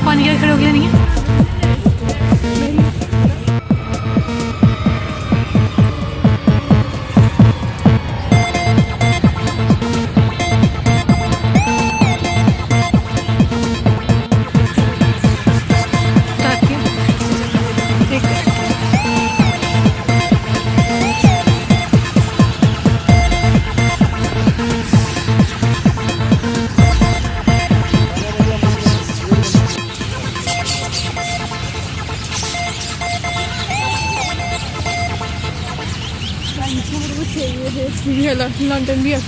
पानी के खड़े हो गए नहीं है। लंदन भी है।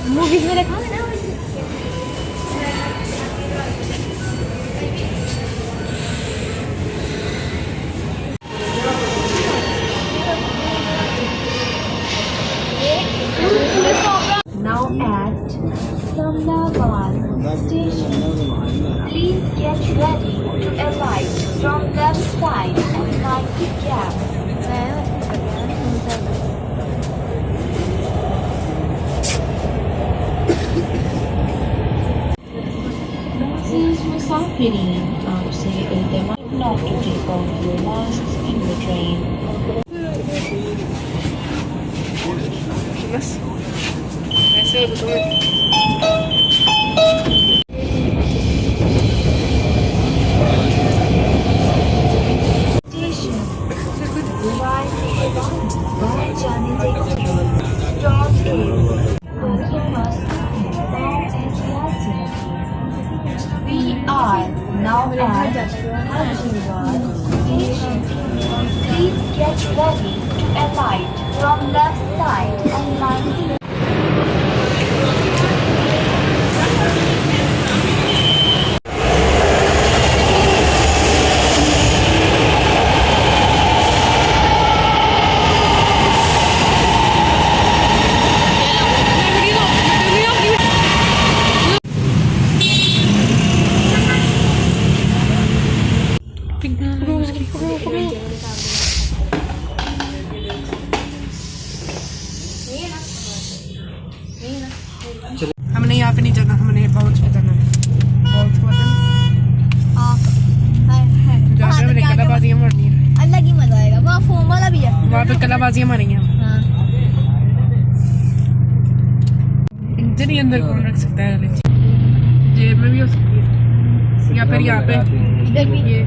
मूवीज में देखा है ना। Now at Samnavan station, please get ready to alight from left side and mind the gap. Please मुसाफिरीन आपसे इल्तिमास not to take off your masks in the train. Station. बाहर जाने देखिए. Stop is. आगे मस्त We are now at Hyderabad station. Please get ready to alight from left side and line. हमने यहाँ पे नहीं जाना, हमने बाउंस पे जाना है। बाउंस पे जहाँ पे हमने कलाबाजियाँ मारनी है। अलग ही मजा आएगा। वहाँ फोम वाला भी है। वहाँ पे कलाबाजियाँ मारेंगे हम। इंजन ही अंदर कौन रख सकता है? जेब में भी हो सकती है या फिर यहाँ पे इधर भी ये